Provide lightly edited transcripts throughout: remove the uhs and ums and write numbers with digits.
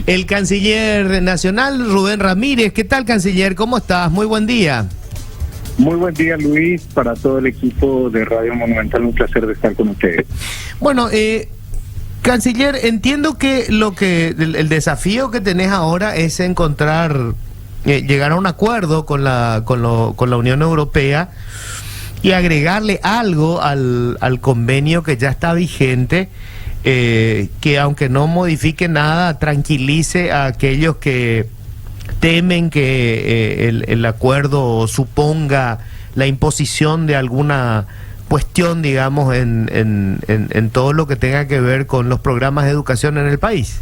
el canciller nacional, Rubén Ramírez. ¿Qué tal, canciller? ¿Cómo estás? Muy buen día. Muy buen día, Luis, para todo el equipo de Radio Monumental, un placer de estar con ustedes. Bueno, canciller, entiendo que el desafío que tenés ahora es encontrar, llegar a un acuerdo con la Unión Europea y agregarle algo al convenio que ya está vigente, que aunque no modifique nada, tranquilice a aquellos que temen que el acuerdo suponga la imposición de alguna cuestión, digamos, en todo lo que tenga que ver con los programas de educación en el país.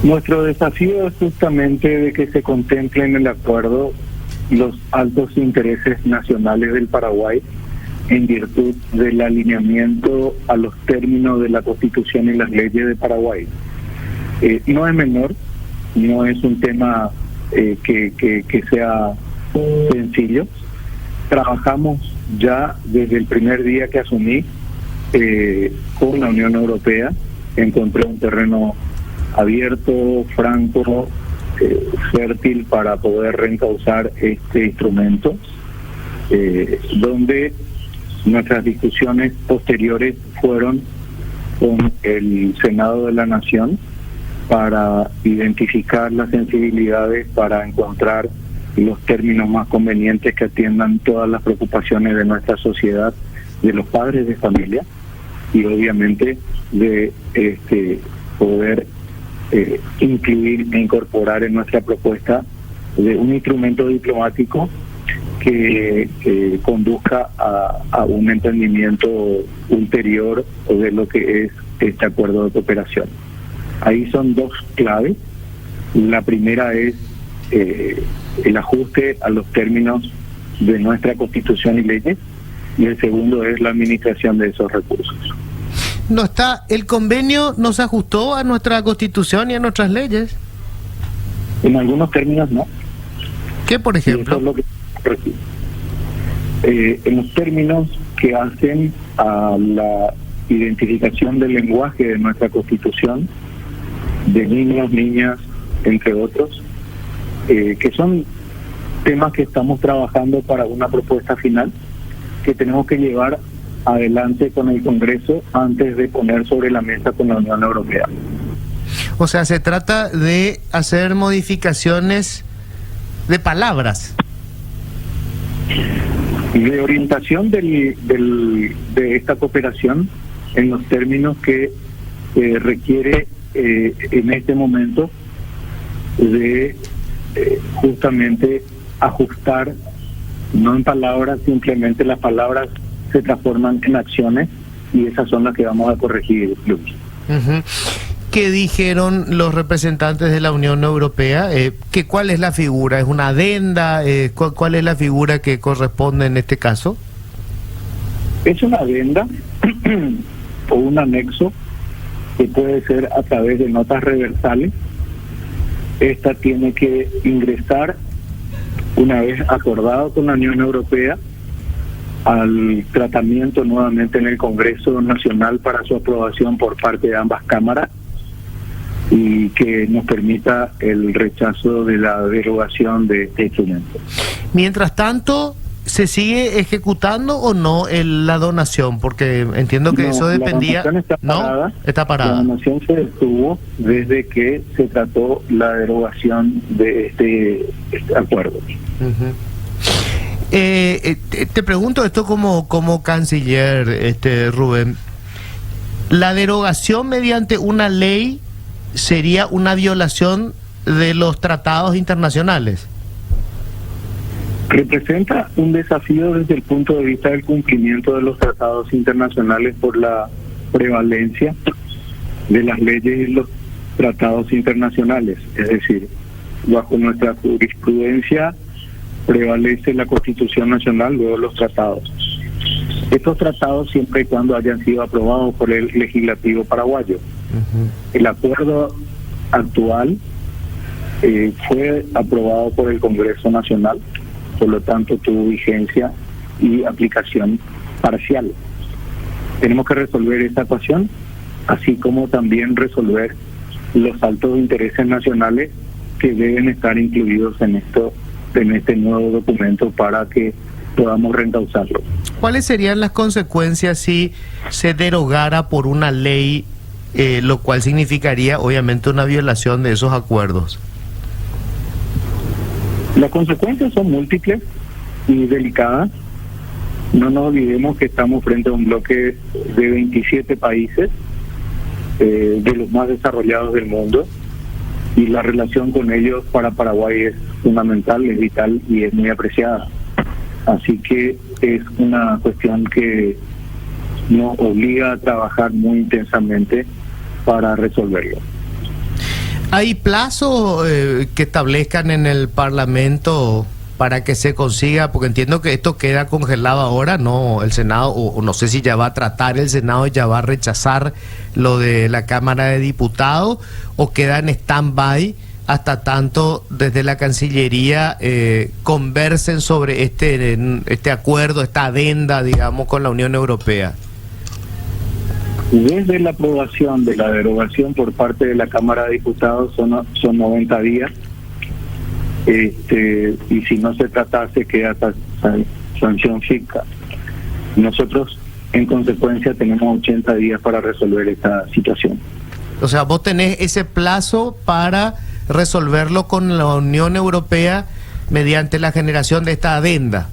Nuestro desafío es justamente de que se contemple en el acuerdo los altos intereses nacionales del Paraguay en virtud del alineamiento a los términos de la Constitución y las leyes de Paraguay. No es menor, no es un tema que sea sencillo. Trabajamos ya desde el primer día que asumí con la Unión Europea. Encontré un terreno abierto, franco, fértil para poder reencauzar este instrumento, donde nuestras discusiones posteriores fueron con el Senado de la Nación para identificar las sensibilidades, para encontrar los términos más convenientes que atiendan todas las preocupaciones de nuestra sociedad, de los padres de familia, y obviamente de poder incluir e incorporar en nuestra propuesta de un instrumento diplomático que conduzca a un entendimiento ulterior de lo que es este acuerdo de cooperación. Ahí son dos claves. La primera es el ajuste a los términos de nuestra Constitución y leyes, y el segundo es la administración de esos recursos. No está, el convenio no se ajustó a nuestra Constitución y a nuestras leyes. En algunos términos no. ¿Qué, por ejemplo? Eso es lo que en los términos que hacen a la identificación del lenguaje de nuestra Constitución, de niños, niñas, entre otros, que son temas que estamos trabajando para una propuesta final que tenemos que llevar adelante con el Congreso antes de poner sobre la mesa con la Unión Europea. O sea, se trata de hacer modificaciones de palabras. De orientación de esta cooperación en los términos que requiere en este momento de justamente ajustar, no en palabras, simplemente las palabras se transforman en acciones y esas son las que vamos a corregir, Luis. Uh-huh. ¿Qué dijeron los representantes de la Unión Europea? ¿Cuál es la figura? ¿Es una adenda? ¿Cuál es la figura que corresponde en este caso? Es una adenda o un anexo que puede ser a través de notas reversales. Esta tiene que ingresar, una vez acordado con la Unión Europea, al tratamiento nuevamente en el Congreso Nacional para su aprobación por parte de ambas cámaras y que nos permita el rechazo de la derogación de este instrumento. Mientras tanto, ¿se sigue ejecutando o no la donación? Porque entiendo que eso dependía... Está parada. La donación se detuvo desde que se trató la derogación de este acuerdo. Uh-huh. Te pregunto esto como canciller, Rubén. ¿La derogación mediante una ley sería una violación de los tratados internacionales? Representa un desafío desde el punto de vista del cumplimiento de los tratados internacionales por la prevalencia de las leyes y los tratados internacionales. Es decir, bajo nuestra jurisprudencia prevalece la Constitución Nacional, luego los tratados. Estos tratados siempre y cuando hayan sido aprobados por el legislativo paraguayo. Uh-huh. El acuerdo actual fue aprobado por el Congreso Nacional, por lo tanto tuvo vigencia y aplicación parcial. Tenemos que resolver esta ecuación así como también resolver los altos intereses nacionales que deben estar incluidos en este nuevo documento para que podamos reencauzarlo. ¿Cuáles serían las consecuencias si se derogara por una ley, lo cual significaría obviamente una violación de esos acuerdos? Las consecuencias son múltiples y delicadas. No nos olvidemos que estamos frente a un bloque de 27 países, de los más desarrollados del mundo, y la relación con ellos para Paraguay es fundamental, es vital y es muy apreciada. Así que es una cuestión que nos obliga a trabajar muy intensamente para resolverlo. ¿Hay plazos que establezcan en el Parlamento para que se consiga? Porque entiendo que esto queda congelado ahora, ¿no? El Senado, o no sé si ya va a tratar el Senado y ya va a rechazar lo de la Cámara de Diputados, o queda en stand-by hasta tanto desde la Cancillería conversen sobre este acuerdo, esta adenda, digamos, con la Unión Europea. Desde la aprobación de la derogación por parte de la Cámara de Diputados son 90 días, y si no se tratase queda sanción fija. Nosotros, en consecuencia, tenemos 80 días para resolver esta situación. O sea, vos tenés ese plazo para resolverlo con la Unión Europea mediante la generación de esta adenda.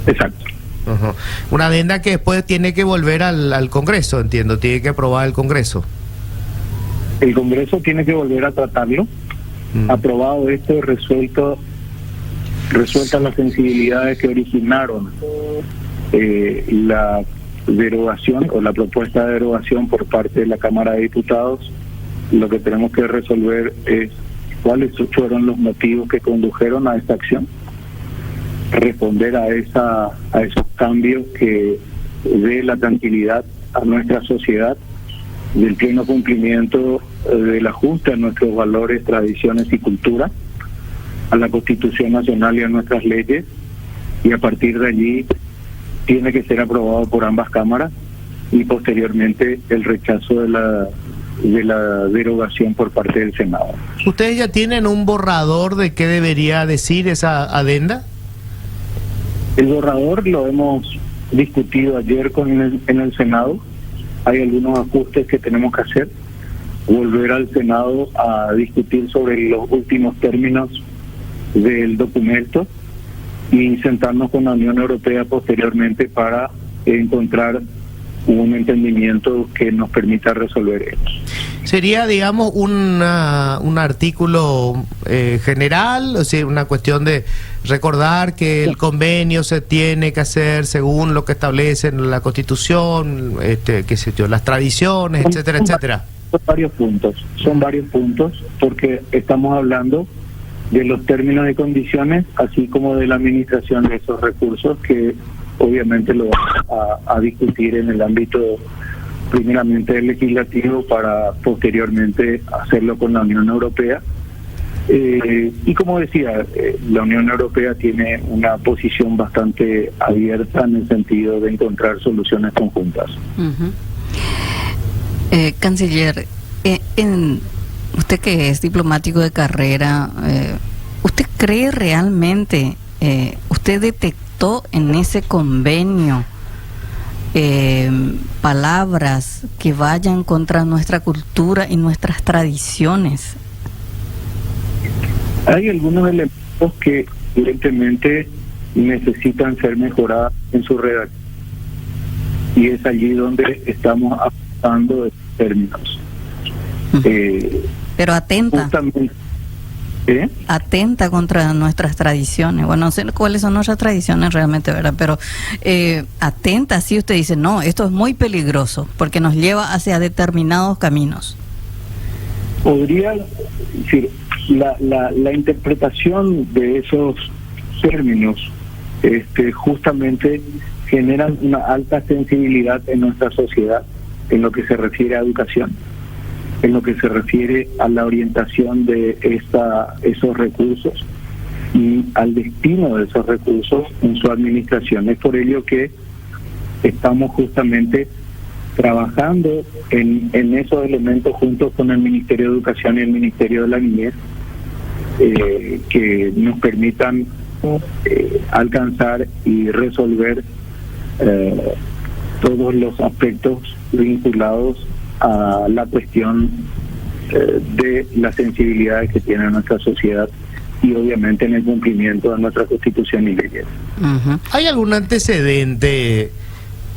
Exacto. Uh-huh. Una adenda que después tiene que volver al Congreso, entiendo, tiene que aprobar el Congreso. El Congreso tiene que volver a tratarlo. Aprobado esto, resueltas las sensibilidades que originaron la derogación o la propuesta de derogación por parte de la Cámara de Diputados. Lo que tenemos que resolver es cuáles fueron los motivos que condujeron a esta acción, responder a esos cambios que dé la tranquilidad a nuestra sociedad, del pleno cumplimiento del ajuste a nuestros valores, tradiciones y cultura, a la Constitución Nacional y a nuestras leyes, y a partir de allí tiene que ser aprobado por ambas cámaras y posteriormente el rechazo de la derogación por parte del Senado. ¿Ustedes ya tienen un borrador de qué debería decir esa adenda? El borrador lo hemos discutido ayer en el Senado. Hay algunos ajustes que tenemos que hacer, volver al Senado a discutir sobre los últimos términos del documento y sentarnos con la Unión Europea posteriormente para encontrar un entendimiento que nos permita resolver esto. ¿Sería, digamos, un artículo general, o sea, una cuestión de recordar que el convenio se tiene que hacer según lo que establece en la Constitución, qué sé yo, las tradiciones, etcétera, etcétera? Son varios puntos, porque estamos hablando de los términos y condiciones, así como de la administración de esos recursos, que obviamente lo vamos a discutir en el ámbito primeramente del legislativo para posteriormente hacerlo con la Unión Europea. Y como decía, la Unión Europea tiene una posición bastante abierta en el sentido de encontrar soluciones conjuntas. Uh-huh. Canciller, usted que es diplomático de carrera, ¿usted cree realmente, usted detectó en ese convenio palabras que vayan contra nuestra cultura y nuestras tradiciones? Hay algunos elementos que evidentemente necesitan ser mejorados en su redacción, y es allí donde estamos apuntando estos términos. Pero atenta atenta contra nuestras tradiciones. Bueno, no sé cuáles son nuestras tradiciones realmente, ¿verdad? Pero atenta, sí, usted dice, no, esto es muy peligroso porque nos lleva hacia determinados caminos. Podría decir, la interpretación de esos términos justamente generan una alta sensibilidad en nuestra sociedad en lo que se refiere a educación, en lo que se refiere a la orientación de esos recursos y al destino de esos recursos en su administración. Es por ello que estamos justamente trabajando en esos elementos junto con el Ministerio de Educación y el Ministerio de la Niñez, que nos permitan alcanzar y resolver todos los aspectos vinculados a la cuestión de las sensibilidades que tiene nuestra sociedad y obviamente en el cumplimiento de nuestra Constitución y leyes. ¿Hay algún antecedente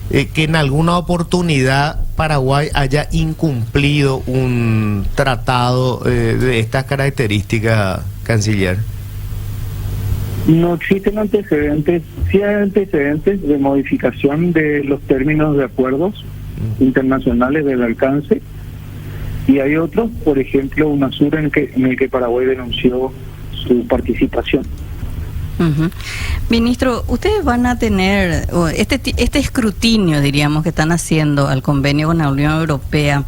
que en alguna oportunidad Paraguay haya incumplido un tratado de estas características, canciller? No existen antecedentes, sí hay antecedentes de modificación de los términos de acuerdos internacionales del alcance, y hay otros, por ejemplo, UNASUR en el que Paraguay denunció su participación. Ministro, ustedes van a tener este escrutinio, diríamos, que están haciendo al convenio con la Unión Europea.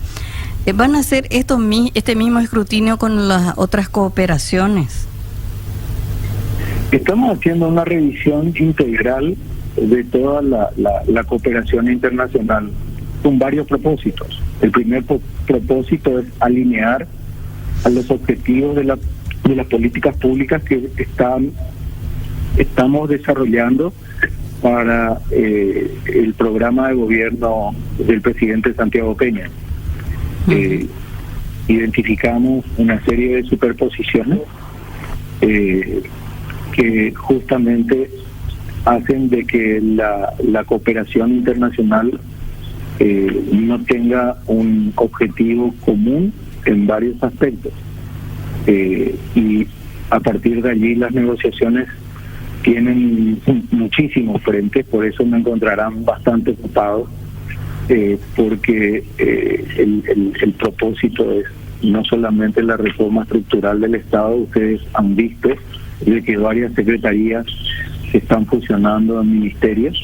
¿Van a hacer este mismo escrutinio con las otras cooperaciones? Estamos haciendo una revisión integral de toda la cooperación internacional con varios propósitos. El primer propósito es alinear a los objetivos de las políticas públicas que estamos desarrollando para el programa de gobierno del presidente Santiago Peña. Identificamos una serie de superposiciones que justamente hacen de que la cooperación internacional no tenga un objetivo común en varios aspectos. Y a partir de allí las negociaciones tienen muchísimos frentes, por eso me encontrarán bastante ocupados, porque el propósito es no solamente la reforma estructural del Estado. Ustedes han visto de que varias secretarías están fusionando en ministerios.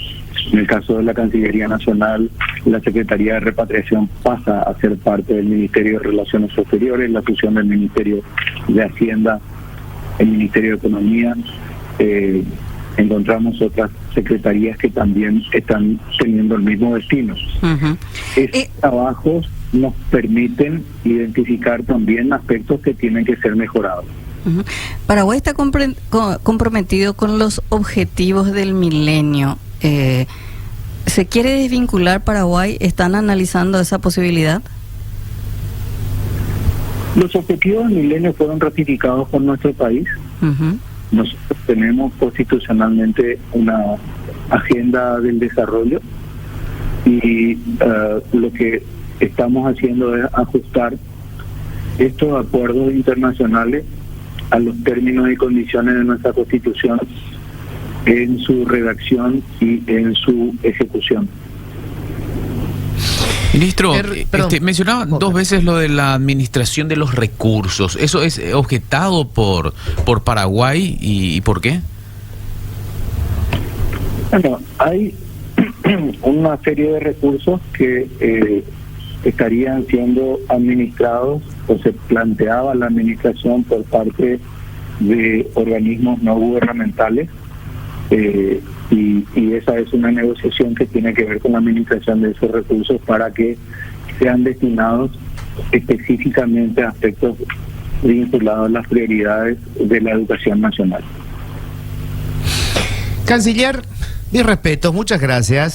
En el caso de la Cancillería Nacional, la Secretaría de Repatriación pasa a ser parte del Ministerio de Relaciones Exteriores, la fusión del Ministerio de Hacienda, el Ministerio de Economía. Encontramos otras secretarías que también están teniendo el mismo destino. Estos trabajos nos permiten identificar también aspectos que tienen que ser mejorados. Paraguay está comprometido con los objetivos del milenio. ¿Se quiere desvincular Paraguay? ¿Están analizando esa posibilidad? Los objetivos del milenio fueron ratificados por nuestro país. Nosotros tenemos constitucionalmente una agenda del desarrollo y lo que estamos haciendo es ajustar estos acuerdos internacionales a los términos y condiciones de nuestra Constitución en su redacción y en su ejecución. Ministro, mencionaba dos veces lo de la administración de los recursos. ¿Eso es objetado por Paraguay y por qué? Bueno, hay una serie de recursos que estarían siendo administrados o se planteaba la administración por parte de organismos no gubernamentales. Y esa es una negociación que tiene que ver con la administración de esos recursos para que sean destinados específicamente a aspectos vinculados a las prioridades de la educación nacional. Canciller, mis respetos, muchas gracias.